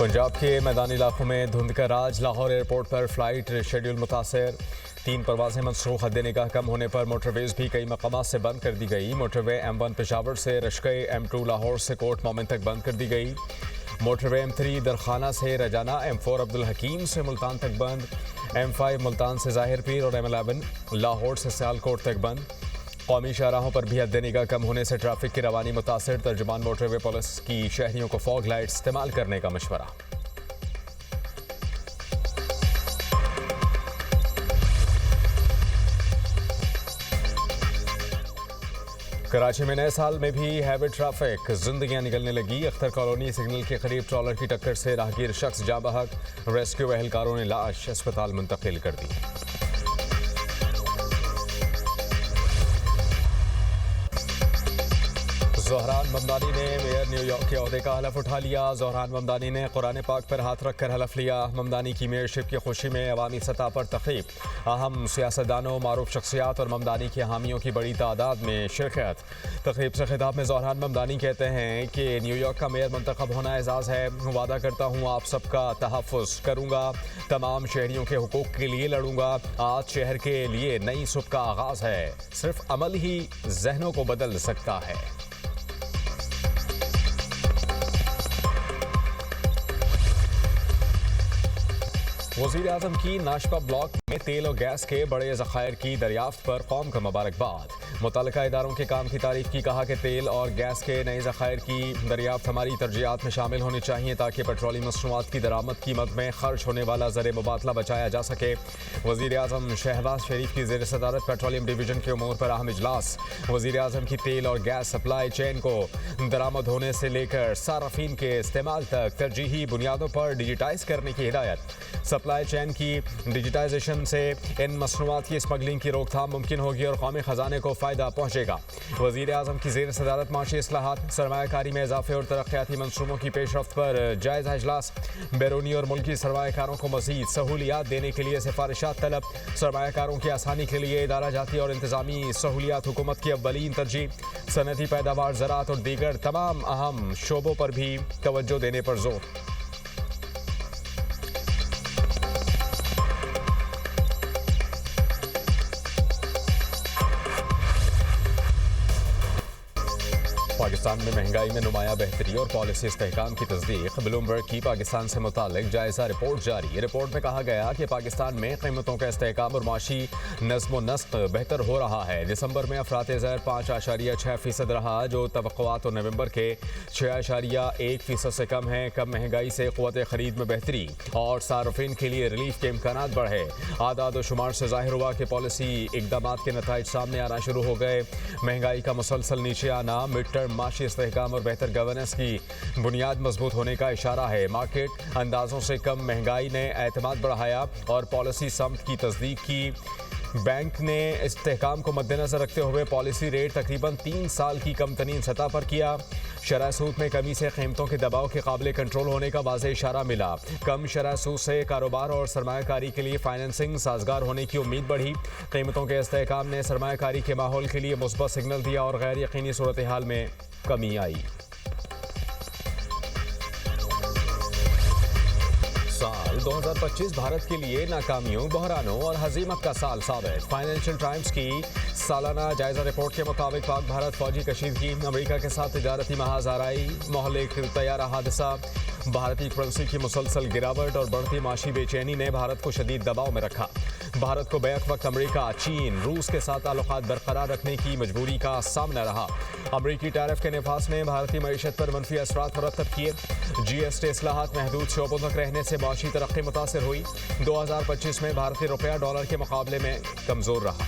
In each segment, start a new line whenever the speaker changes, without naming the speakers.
पंजाब के मैदानी इलाकों में धुंध का राज। लाहौर एयरपोर्ट पर फ्लाइट शेड्यूल मुतासर। 3 परवाजें मनसूख। हद निगाह कम होने पर मोटरवेज भी कई मकामात से बंद कर दी गई। मोटरवे M1 पेशावर से रशके, M2 लाहौर से कोट मोमिन तक बंद कर दी गई। मोटरवे M3 दरखाना से रजाना, M4 अब्दुल हकीम से मुल्तान तक बंद। M5 मुल्तान से ज़ाहिर पीर और M11 लाहौर से सियालकोट तक बंद। कौमी शाहराहों पर भी हद निगाह कम होने से ट्रैफिक की रवानी मुतासर। तर्जुमान मोटरवे पुलिस की शहरियों को फॉग लाइट इस्तेमाल करने का मशवरा। कराची में नए साल में भी हैवी ट्रैफिक, जिंदगियां निकलने लगी। अख्तर कॉलोनी सिग्नल के करीब ट्रॉलर की टक्कर से राहगीर शख्स जाँ बहक। रेस्क्यू एहलकारों ने लाश अस्पताल मुंतकिल कर दी। ज़ोहरान ममदानी ने मेयर न्यूयॉर्क के ओहदे का हलफ उठा लिया। ज़ोहरान ममदानी ने कुरान पाक पर हाथ रखकर हलफ लिया। ममदानी की मेयरशिप की खुशी में अवामी सतह पर तक़रीब। अहम सियासतदानों, मारूफ शख्सियात और ममदानी के हामियों की बड़ी तादाद में शिरकत। तक़रीब से खिताब में ज़ोहरान ममदानी कहते हैं कि न्यूयॉर्क का मेयर मुंतखब होना एजाज़ है। वादा करता हूँ आप सबका तहफ़्फ़ुज़ करूँगा, तमाम शहरियों के हुकूक़ के लिए लड़ूंगा। आज शहर के लिए नई सुबह का आगाज़ है। सिर्फ अमल ही जहनों को बदल सकता है। वज़ीर आज़म की नाशपा ब्लॉक में तेल और गैस के बड़े ज़खायर की दरियाफ्त पर कौम को मुबारकबाद। मुतल्लिका इदारों के काम की तारीफ की। कहा कि तेल और गैस के नए ज़खायर की दरियाफ्त हमारी तरजीहात में शामिल होनी चाहिए ताकि पेट्रोलियम मसनूआत की दरामद कीमत में खर्च होने वाला ज़र मुबादला बचाया जा सके। वज़ीर आज़म शहबाज शरीफ की ज़ेर सदारत पेट्रोलियम डिवीज़न के उमूर पर अहम इजलास। वज़ीर आज़म की तेल और गैस सप्लाई चेन को दरामद होने से लेकर सार्फिन के इस्तेमाल तक तरजीही बुनियादों पर डिजिटाइज करने की हिदायत। सप्लाई चेन की डिजिटाइजेशन से इन मसनूआत की स्मगलिंग की रोकथाम मुमकिन होगी और कौमी खजाने को फ़ायदा पहुँचेगा। वज़ीर आज़म की ज़ेर सदारत माशी इस्लाहात, सरमायाकारी में इजाफे और तरक्याती मनसूबों की पेशरफ्त पर जायज़ा इजलास। बैरूनी और मुल्की सरमायाकारों को मज़ीद सहूलियात देने के लिए सिफारिशात तलब। सरमायाकारों की आसानी के लिए इदारा जाती और इंतज़ामी सहूलियात हुकूमत की अव्वलीन तरजीह। सनती पैदावार, ज़राअत और दीगर तमाम अहम शोबों पर भी तवज्जो देने पर जोर। पाकिस्तान में महंगाई में नुमायां बेहतरी और पॉलिसी इस्तेहकाम की तस्दीक। ब्लूमबर्ग की पाकिस्तान से मुतालिक जायजा रिपोर्ट जारी। रिपोर्ट में कहा गया कि पाकिस्तान में कीमतों का इस्तेहकाम और माशी नज़्म व नस्क बेहतर हो रहा है। दिसंबर में अफराते ज़र 5.6% रहा, जो तवक्कुआत और नवंबर के 6.1% से कम है। कम महंगाई से क़ुव्वत ख़रीद में बेहतरी और सार्फिन के लिए रिलीफ के इम्कानात बढ़े। आदाद व शुमार से ज़ाहिर हुआ कि पॉलिसी इक़दामात के नताइज सामने आना शुरू हो गए। महंगाई का मुसलसल नीचे आना मिड टर्म माशी इस्तेहकाम और बेहतर गवर्नेंस की बुनियाद मजबूत होने का इशारा है। मार्केट अंदाजों से कम महंगाई ने एतमाद बढ़ाया और पॉलिसी समत की तस्दीक की। बैंक ने इस्तेहकाम को मद्देनजर रखते हुए पॉलिसी रेट तकरीबन 3 साल की कम तरीन सतह पर किया। शरह सूद में कमी से कीमतों के दबाव के काबिल कंट्रोल होने का वाज़ेह इशारा मिला। कम शरह सूद से कारोबार और सरमायाकारी के लिए फाइनेंसिंग साजगार होने की उम्मीद बढ़ी। कीमतों के इस्तेहकाम ने सरमायाकारी के माहौल के लिए मुस्बत सिग्नल दिया और गैर यकीनी सूरत हाल में कमी आई। साल 2025 भारत के लिए नाकामियों, बहरानों और हजीमत का साल साबित। फाइनेंशियल टाइम्स की सालाना जायजा रिपोर्ट के मुताबिक पाक भारत फौजी कशीदगी, अमेरिका के साथ तिजारती महाज आराई, मोहल्ले तैयारा हादसा, भारतीय करेंसी की मुसलसल गिरावट और बढ़ती माशी बेचैनी ने भारत को शदीद दबाव में रखा। भारत को बैक वक्त अमेरिका, चीन, रूस के साथ ताल्लुकात बरकरार रखने की मजबूरी का सामना रहा। अमेरिकी टैरिफ के नफास ने भारतीय मईशत पर मनफी असरात मुरतब किए। GST इस्लाहात महदूद शोबों तक रहने से माशी तरक्की मुतासर हुई। 2025 में भारतीय रुपया डॉलर के मुकाबले में कमजोर रहा।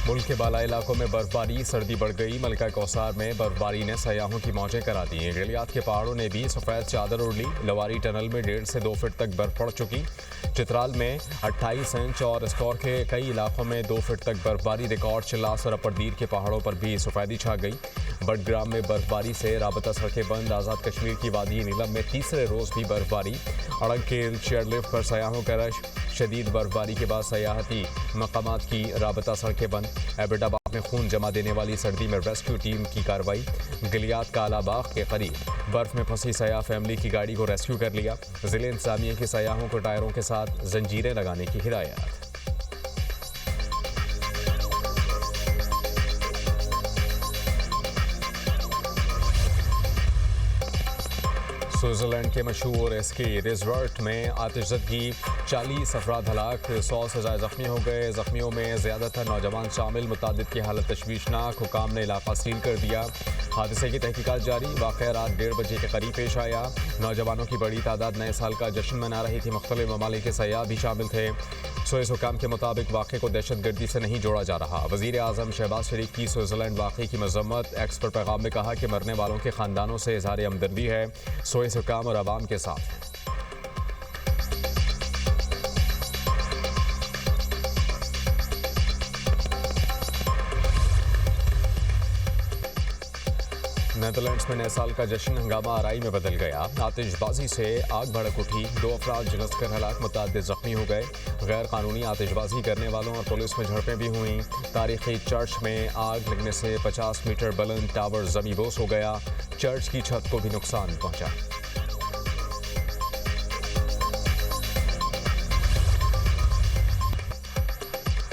मुल्क के बाला इलाकों में बर्फबारी, सर्दी बढ़ गई। मलका कौसार में बर्फबारी ने सयाहों की मौजें करा दी। गलियात के पहाड़ों ने भी सफ़ेद चादर ओढ़ ली। लवारी टनल में 1.5 से 2 फीट तक बर्फ पड़ चुकी। चित्राल में 28 इंच और स्कोर के कई इलाकों में 2 फीट तक बर्फबारी रिकॉर्ड। चिल्लास और अपरदीर के पहाड़ों पर भी सफ़ेदी छा गई। बडग्राम में बर्फबारी से राबता सड़कें बंद। आज़ाद कश्मीर की वादी नीलम में तीसरे रोज़ भी बर्फबारी। अड़ंगखेल चेयरलिफ्ट पर सयाहों का रश। शदीद बर्फबारी के बाद सयाहती मकामात की राबता सड़कें बंद। एबटाबाद में खून जमा देने वाली सर्दी में रेस्क्यू टीम की कार्रवाई। गलियात कालाबाग के करीब बर्फ में फंसी सयाह फैमिली की गाड़ी को रेस्क्यू कर लिया। जिले इंतजामिया के सयाहों को टायरों के साथ जंजीरें लगाने की हिदायत। स्विट्जरलैंड के मशहूर एस्की रिजॉर्ट में आतिशज़दगी, 40 अफराद हलाक, 100 से ज़्यादा जख्मी हो गए। जख्मियों में ज़्यादातर नौजवान शामिल। मुतादिद की हालत तशवीशनाक। हुकाम ने इलाका सील कर दिया। हादसे की तहकीकात जारी। वाक़या रात 1:30 बजे के करीब पेश आया। नौजवानों की बड़ी तादाद नए साल का जश्न मना रही थी। मुख्तलिफ ममालिक के सयाह भी शामिल थे। स्विस हुकाम के मुताबिक वाक़े को दहशतगर्दी से नहीं जोड़ा जा रहा। वज़ीर आज़म शहबाज शरीफ की स्विट्जरलैंड वाक़े की मज़म्मत। एक्स पर पैगाम में कहा कि मरने वालों के ख़ानदानों से इज़हार हमदर्दी है। स्विस हुकाम और अवाम के साथ हैं। नेदरलैंड्स में नए साल का जश्न हंगामा आराई में बदल गया। आतिशबाजी से आग भड़क उठी। 2 अफराद झुलसकर हलाक, मुतादिद जख्मी हो गए। गैर कानूनी आतिशबाजी करने वालों और पुलिस में झड़पें भी हुईं। तारीखी चर्च में आग लगने से 50 मीटर बुलंद टावर ज़मींदोज़ हो गया। चर्च की छत को भी नुकसान पहुंचा।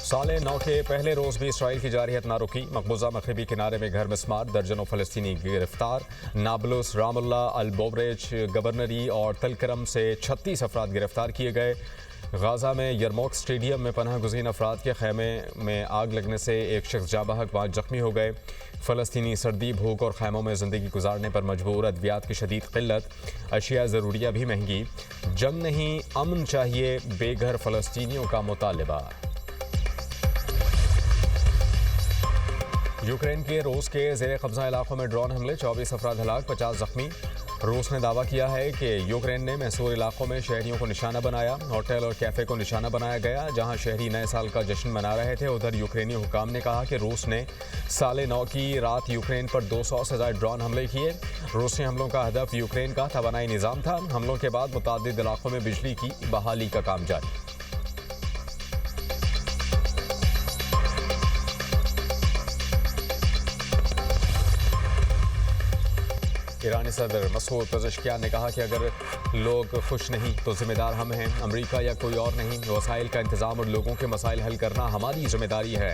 साले 9 के पहले रोज़ भी इसराइल की जारहियत ना रुकी। मकबूजा मगरबी किनारे में घर मिस्मार, दर्जनों फ़लस्तीनी गिरफ्तार। नाबलुस, रामल्ला, अल-बोबरेज, गवर्नरी और तलकरम से 36 अफराद गिरफ्तार किए गए। गाज़ा में यरमौक स्टेडियम में पनाह गुज़ीन अफराद के खैमे में आग लगने से एक शख्स जाँ बहक, 5 जख्मी हो गए। फ़लस्तीनी सर्दी, भूख और खैमों में ज़िंदगी गुजारने पर मजबूर। अद्वियात की शदीद क़िल्लत, अशिया ज़रूरिया भी महंगी। जंग नहीं, अमन चाहिए, बेघर फ़लस्तीनियों का मुतालबा। यूक्रेन के रूस के ज़ेर कब्ज़ा इलाकों में ड्रोन हमले, 24 अफराद हलाक, 50 जख्मी। रूस ने दावा किया है कि यूक्रेन ने महसूर इलाकों में शहरियों को निशाना बनाया। होटल और कैफ़े को निशाना बनाया गया जहां शहरी नए साल का जश्न मना रहे थे। उधर यूक्रेनी हुकाम ने कहा कि रूस ने साले 9 की रात यूक्रेन पर 200 से ज़्यादा ड्रोन हमले किए। रूसी हमलों का हदफ यूक्रेन का तवानाई निज़ाम था। हमलों के बाद मुतादिद इलाकों में बिजली की बहाली का काम जारी। ईरानी सदर मसूद पेज़ेश्कियान ने कहा कि अगर लोग खुश नहीं तो जिम्मेदार हम हैं, अमेरिका या कोई और नहीं। वसाइल का इंतज़ाम और लोगों के मसाइल हल करना हमारी जिम्मेदारी है।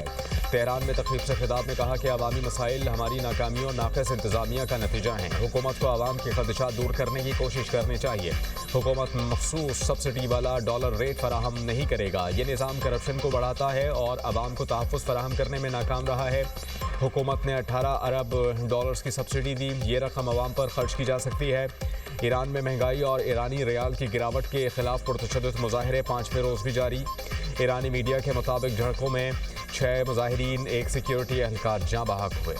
तेहरान में तकरीब से खिताब में कहा कि अवामी मसाइल हमारी नाकामियों और नाक़िस इंतज़ामिया का नतीजा हैं। हुकूमत को आवाम के खदशात दूर करने की कोशिश करनी चाहिए। हुकूमत मखसूस सब्सिडी वाला डॉलर रेट फराहम नहीं करेगा। ये निज़ाम करप्शन को बढ़ाता है और आवाम को तहफ़्फ़ुज़ फराहम करने में नाकाम रहा है। हुकूमत ने 18 अरब डॉलर्स की सब्सिडी दी। ये रकम आवाम पर खर्च की जा सकती है। ईरान में महंगाई और ईरानी रियाल की गिरावट के खिलाफ पुरतशद्दुद मुजाहरे 5वें रोज़ भी जारी। ईरानी मीडिया के मुताबिक झड़पों में 6 मुजाहिरीन, 1 सिक्योरिटी एहलकार जाँ बहक हुए।